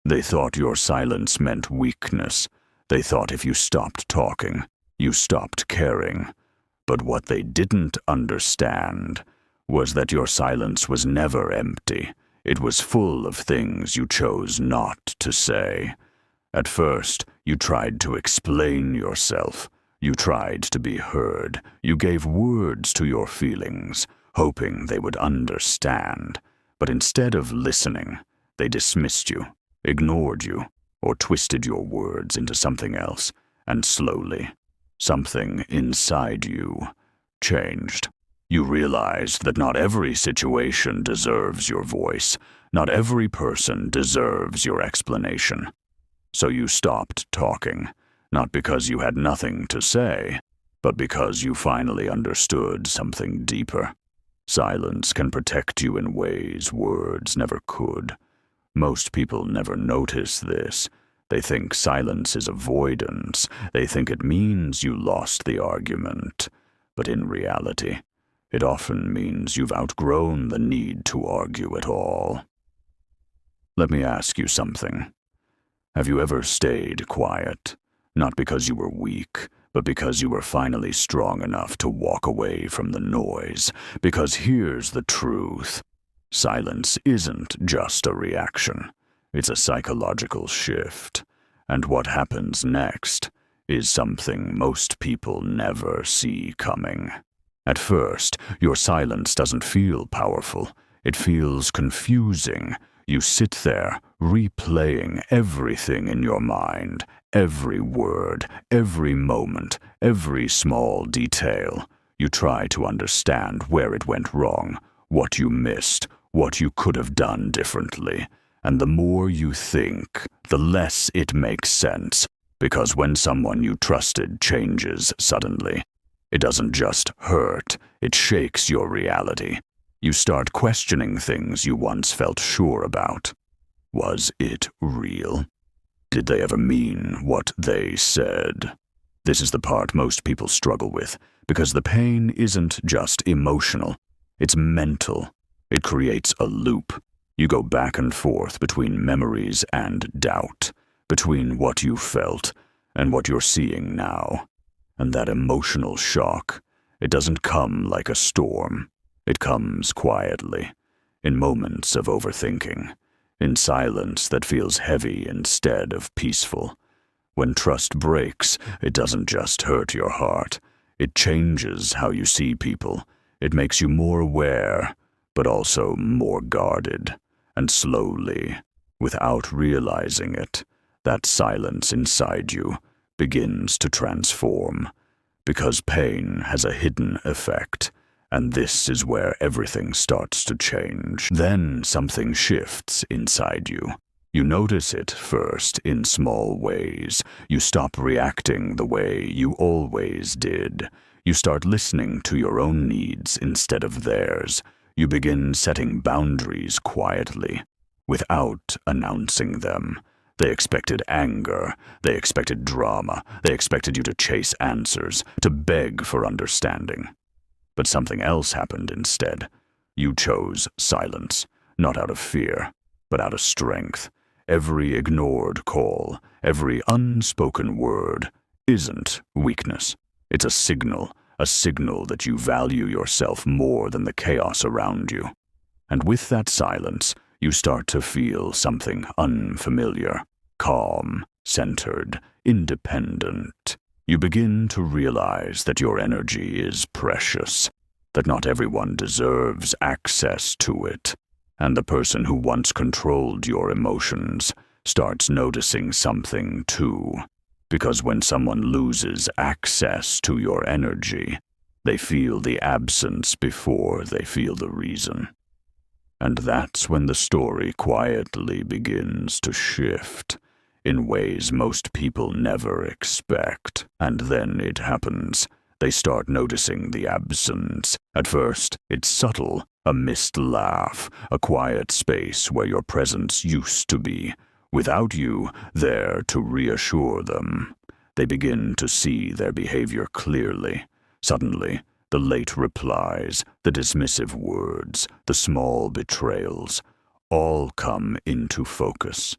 They thought your silence meant weakness. They thought if you stopped talking, you stopped caring. But what they didn't understand was that your silence was never empty. It was full of things you chose not to say. At first, you tried to explain yourself. You tried to be heard. You gave words to your feelings, hoping they would understand. But instead of listening, they dismissed you, ignored you, or twisted your words into something else, and slowly, something inside you changed. You realized that not every situation deserves your voice. Not every person deserves your explanation. So you stopped talking, not because you had nothing to say, but because you finally understood something deeper. Silence can protect you in ways words never could. Most people never notice this. They think silence is avoidance. They think it means you lost the argument. But in reality, it often means you've outgrown the need to argue at all. Let me ask you something. Have you ever stayed quiet? Not because you were weak, but because you were finally strong enough to walk away from the noise. Because here's the truth. Silence isn't just a reaction. It's a psychological shift. And what happens next is something most people never see coming. At first, your silence doesn't feel powerful. It feels confusing. You sit there, replaying everything in your mind, every word, every moment, every small detail. You try to understand where it went wrong, what you missed, what you could have done differently. And the more you think, the less it makes sense. Because when someone you trusted changes suddenly, it doesn't just hurt, it shakes your reality. You start questioning things you once felt sure about. Was it real? Did they ever mean what they said? This is the part most people struggle with, because the pain isn't just emotional, it's mental. It creates a loop. You go back and forth between memories and doubt, between what you felt and what you're seeing now. And that emotional shock, it doesn't come like a storm. It comes quietly, in moments of overthinking, in silence that feels heavy instead of peaceful. When trust breaks, it doesn't just hurt your heart. It changes how you see people. It makes you more aware, but also more guarded. And slowly, without realizing it, that silence inside you begins to transform. Because pain has a hidden effect. And this is where everything starts to change. Then something shifts inside you. You notice it first in small ways. You stop reacting the way you always did. You start listening to your own needs instead of theirs. You begin setting boundaries quietly, without announcing them. They expected anger. They expected drama. They expected you to chase answers, to beg for understanding. But something else happened instead. You chose silence, not out of fear, but out of strength. Every ignored call, every unspoken word isn't weakness. It's a signal that you value yourself more than the chaos around you. And with that silence, you start to feel something unfamiliar, calm, centered, independent. You begin to realize that your energy is precious, that not everyone deserves access to it, and the person who once controlled your emotions starts noticing something too. Because when someone loses access to your energy, they feel the absence before they feel the reason. And that's when the story quietly begins to shift in ways most people never expect. And then it happens. They start noticing the absence. At first, it's subtle, a missed laugh, a quiet space where your presence used to be, without you there to reassure them. They begin to see their behavior clearly. Suddenly, the late replies, the dismissive words, the small betrayals, all come into focus.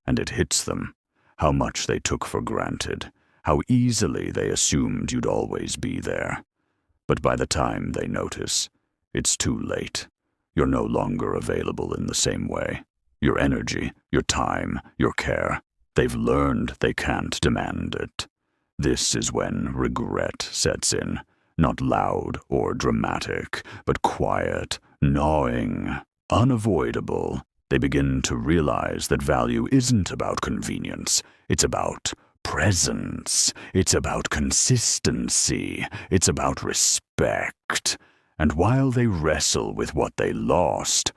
and it hits them. How much they took for granted, how easily they assumed you'd always be there. But by the time they notice, it's too late. You're no longer available in the same way. Your energy, your time, your care, they've learned they can't demand it. This is when regret sets in, not loud or dramatic, but quiet, gnawing, unavoidable. They begin to realize that value isn't about convenience. It's about presence. It's about consistency. It's about respect. And while they wrestle with what they lost,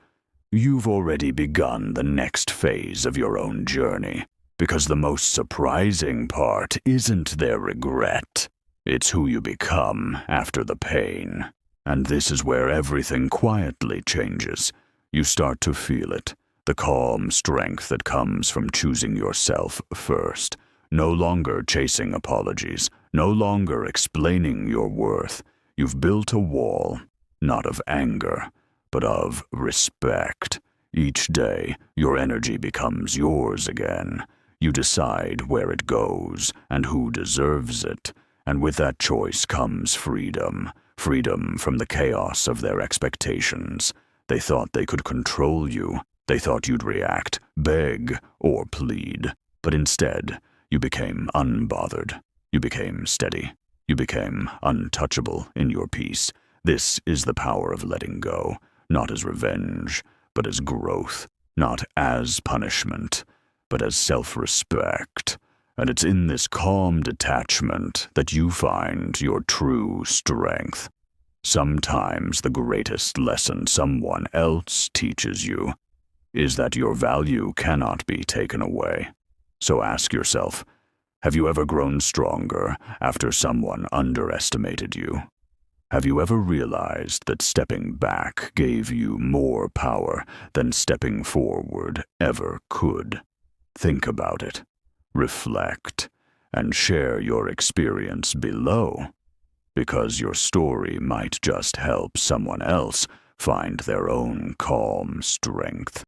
you've already begun the next phase of your own journey. Because the most surprising part isn't their regret. It's who you become after the pain. And this is where everything quietly changes. You start to feel it. The calm strength that comes from choosing yourself first. No longer chasing apologies. No longer explaining your worth. You've built a wall, not of anger, but of respect. Each day, your energy becomes yours again. You decide where it goes and who deserves it. And with that choice comes freedom. Freedom from the chaos of their expectations. They thought they could control you. They thought you'd react, beg, or plead. But instead, you became unbothered. You became steady. You became untouchable in your peace. This is the power of letting go, not as revenge, but as growth, not as punishment, but as self-respect. And it's in this calm detachment that you find your true strength. Sometimes the greatest lesson someone else teaches you is that your value cannot be taken away. So ask yourself, have you ever grown stronger after someone underestimated you? Have you ever realized that stepping back gave you more power than stepping forward ever could? Think about it, reflect, and share your experience below, because your story might just help someone else find their own calm strength.